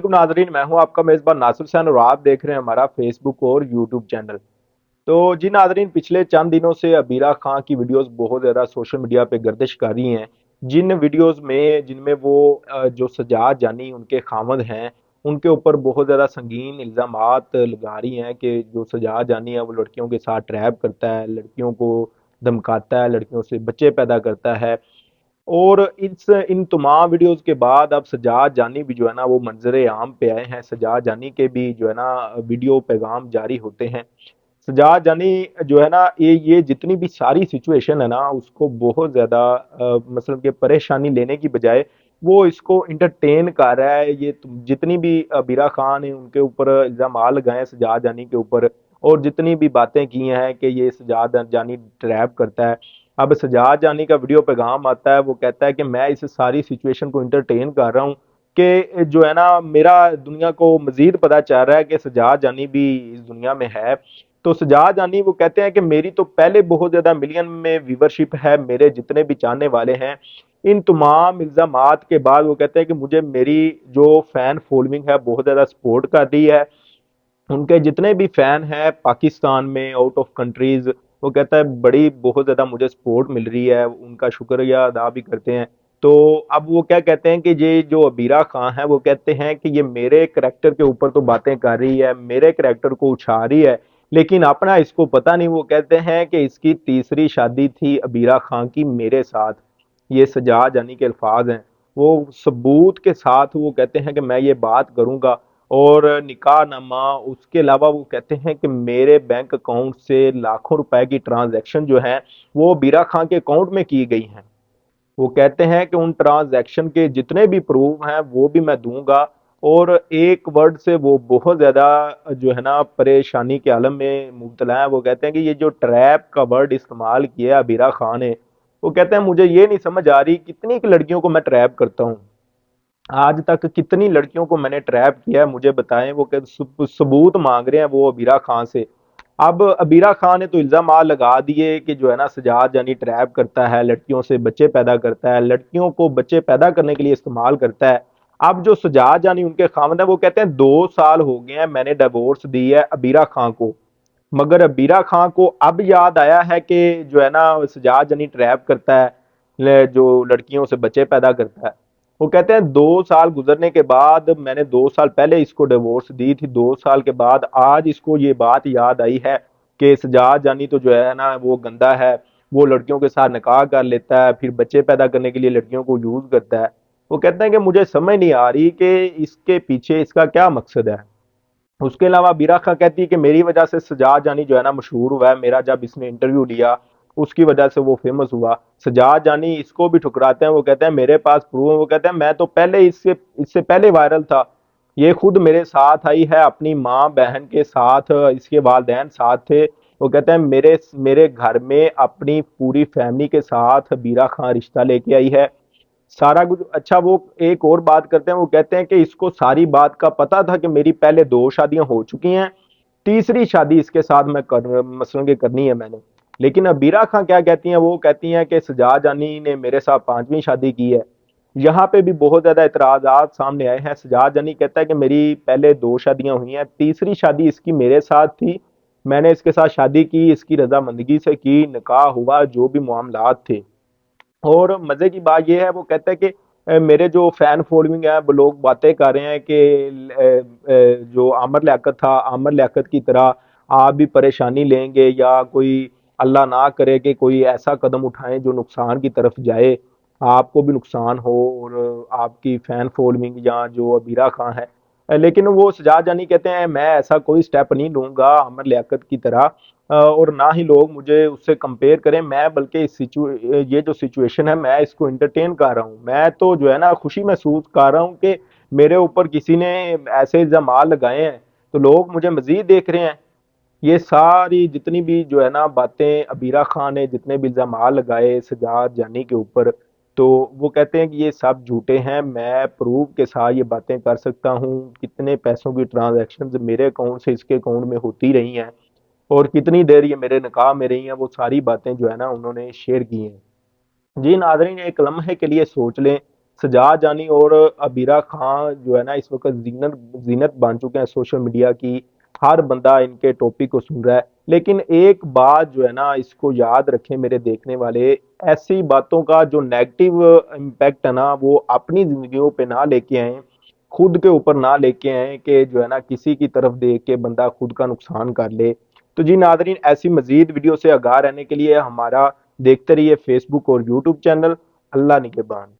नाजरीन, मैं हूं आपका मेज़बान नासिर हुसैन और आप देख रहे हैं हमारा फेसबुक और यूट्यूब चैनल। तो जी नाजरीन, पिछले चंद दिनों से अबीरा खां की वीडियोस बहुत ज़्यादा सोशल मीडिया पे गर्दिश कर रही हैं। जिन वीडियोस में जिनमें वो जो सजाद जानी उनके खामद हैं, उनके ऊपर बहुत ज़्यादा संगीन इल्ज़ामात लगा रही हैं कि जो सजाद जानी है वो लड़कियों के साथ ट्रैप करता है, लड़कियों को धमकाता है, लड़कियों से बच्चे पैदा करता है। और इस इन तमाम वीडियोस के बाद अब सजाद जानी भी जो है ना वो मंजर आम पे आए हैं। सजाद जानी के भी जो है ना वीडियो पैगाम जारी होते हैं। सजाद जानी जो है ना ये जितनी भी सारी सिचुएशन है ना उसको बहुत ज्यादा मतलब कि परेशानी लेने की बजाय वो इसको इंटरटेन कर रहा है। जितनी भी बीरा खान ने उनके ऊपर इल्जाम लगाए हैं सजाद जानी के ऊपर, और जितनी भी बातें की हैं कि ये सजाद जानी ट्रैप करता है। अब सजाद जानी का वीडियो पैगाम आता है, वो कहता है कि मैं इस सारी सिचुएशन को इंटरटेन कर रहा हूँ कि जो है ना मेरा दुनिया को मजीद पता चल रहा है कि सजाद जानी भी इस दुनिया में है। तो सजाद जानी वो कहते हैं कि मेरी तो पहले बहुत ज्यादा मिलियन में व्यूवरशिप है, मेरे जितने भी चाहने वाले हैं। इन तमाम इल्जामात के बाद वो कहते हैं कि मुझे मेरी जो फैन फॉलोइंग है बहुत ज्यादा सपोर्ट कर रही है। उनके जितने भी फैन हैं पाकिस्तान में, आउट ऑफ कंट्रीज, वो कहता है बड़ी बहुत ज्यादा मुझे सपोर्ट मिल रही है, उनका शुक्रिया अदा भी करते हैं। तो अब वो क्या कहते हैं कि ये जो अबीरा खान है वो कहते हैं कि ये मेरे करैक्टर के ऊपर तो बातें कर रही है, मेरे करैक्टर को उछा रही है, लेकिन अपना इसको पता नहीं। वो कहते हैं कि इसकी तीसरी शादी थी अबीरा खान की मेरे साथ। ये सजाद जानी के अल्फाज हैं, वो सबूत के साथ वो कहते हैं कि मैं ये बात करूंगा। और निकाह नामा उसके अलावा वो कहते हैं कि मेरे बैंक अकाउंट से लाखों रुपए की ट्रांजैक्शन जो है वो बीरा खान के अकाउंट में की गई हैं। वो कहते हैं कि उन ट्रांजैक्शन के जितने भी प्रूफ हैं वो भी मैं दूंगा। और एक वर्ड से वो बहुत ज्यादा जो है ना परेशानी के आलम में मुब्तला है। वो कहते हैं कि ये जो ट्रैप का वर्ड इस्तेमाल किया अबीरा खान ने, वो कहते हैं मुझे ये नहीं समझ आ रही कितनी लड़कियों को मैं ट्रैप करता हूँ, आज तक कितनी लड़कियों को मैंने ट्रैप किया है मुझे बताएं। वो सबूत मांग रहे हैं वो अबीरा खान से। अब अबीरा खान ने तो इल्जाम लगा दिए कि जो है ना सजाद यानी ट्रैप करता है, लड़कियों से बच्चे पैदा करता है, लड़कियों को बच्चे पैदा करने के लिए इस्तेमाल करता है। अब जो सजाद यानी उनके खामद है वो कहते हैं 2 साल हो गए हैं मैंने डिवोर्स दी है अबीरा खान को, मगर अबीरा खान को अब याद आया है कि जो है ना सजाद यानी ट्रैप करता है, जो लड़कियों से बच्चे पैदा करता है। वो कहते हैं 2 साल गुजरने के बाद, मैंने 2 साल पहले इसको डिवोर्स दी थी, 2 साल के बाद आज इसको ये बात याद आई है कि सजाद जानी तो जो है ना वो गंदा है, वो लड़कियों के साथ निकाह कर लेता है, फिर बच्चे पैदा करने के लिए लड़कियों को यूज करता है। वो कहते हैं कि मुझे समझ नहीं आ रही कि इसके पीछे इसका क्या मकसद है। उसके अलावा बीरा खां कहती है कि मेरी वजह से सजाद जानी जो है ना मशहूर हुआ है, मेरा जब इसने इंटरव्यू लिया उसकी वजह से वो फेमस हुआ। सजाद जानी इसको भी ठुकराते हैं, वो कहते हैं मेरे पास प्रूफ है। वो कहते हैं मैं तो पहले इससे इससे पहले वायरल था, ये खुद मेरे साथ आई है, अपनी माँ बहन के साथ, इसके वालदैन साथ थे। वो कहते हैं मेरे मेरे घर में अपनी पूरी फैमिली के साथ बीरा खां रिश्ता लेके आई है, सारा कुछ। अच्छा, वो एक और बात करते हैं, वो कहते हैं कि इसको सारी बात का पता था कि मेरी पहले 2 शादियां हो चुकी हैं, तीसरी शादी इसके साथ मैं कर मसलन के करनी है मैंने। लेकिन अब बीरा खां क्या कहती हैं, वो कहती हैं कि सजाद जानी ने मेरे साथ पांचवी शादी की है। यहाँ पे भी बहुत ज्यादा इतराजात सामने आए हैं। सजाद जानी कहता है कि मेरी पहले 2 शादियां हुई हैं, तीसरी शादी इसकी मेरे साथ थी, मैंने इसके साथ शादी की, इसकी रजामंदगी से की, निकाह हुआ, जो भी मामलात थे। और मजे की बात यह है, वो कहता है कि मेरे जो फैन फॉलोइंग है वो लोग बातें कर रहे हैं कि जो आमर लियाकत था, आमर लियाकत की तरह आप भी परेशानी लेंगे, या कोई अल्लाह ना करे कि कोई ऐसा कदम उठाएं जो नुकसान की तरफ जाए, आपको भी नुकसान हो और आपकी फैन फॉलोइंग या जो अबीरा खां है। लेकिन वो सजाद जानी कहते हैं मैं ऐसा कोई स्टेप नहीं लूंगा आमर लियाकत की तरह, और ना ही लोग मुझे उससे कंपेयर करें। मैं बल्कि ये जो सिचुएशन है मैं इसको इंटरटेन कर रहा हूँ, मैं तो जो है ना खुशी महसूस कर रहा हूँ कि मेरे ऊपर किसी ने ऐसे इल्जाम लगाए हैं तो लोग मुझे मजीद देख रहे हैं। ये सारी जितनी भी जो है ना बातें अबीरा खान ने जितने भी इल्जाम लगाए सजाद जानी के ऊपर, तो वो कहते हैं कि ये सब झूठे हैं, मैं प्रूफ के साथ ये बातें कर सकता हूँ, कितने पैसों की ट्रांजैक्शंस मेरे अकाउंट से इसके अकाउंट में होती रही हैं, और कितनी देर ये मेरे निकाह में रही हैं, वो सारी बातें जो है ना उन्होंने शेयर की हैं। जी नाजरीन, एक लम्हे के लिए सोच लें, سجاد جانی اور عبیرہ خان جو ہے نا اس وقت زینت بن چکے ہیں سوشل میڈیا کی. ہر بندہ ان کے ٹاپک کو سن رہا ہے. لیکن ایک بات جو ہے نا اس کو یاد رکھیں میرے دیکھنے والے، ایسی باتوں کا جو نیگیٹو امپیکٹ ہے نا وہ اپنی زندگیوں پہ نہ لے کے آئیں، خود کے اوپر نہ لے کے آئیں کہ جو ہے نا کسی کی طرف دیکھ کے بندہ خود کا نقصان کر لے. تو جی ناظرین، ایسی مزید ویڈیو سے آگاہ رہنے کے لیے ہمارا دیکھتے رہیے فیس بک اور یوٹیوب چینل. اللہ نگہبان.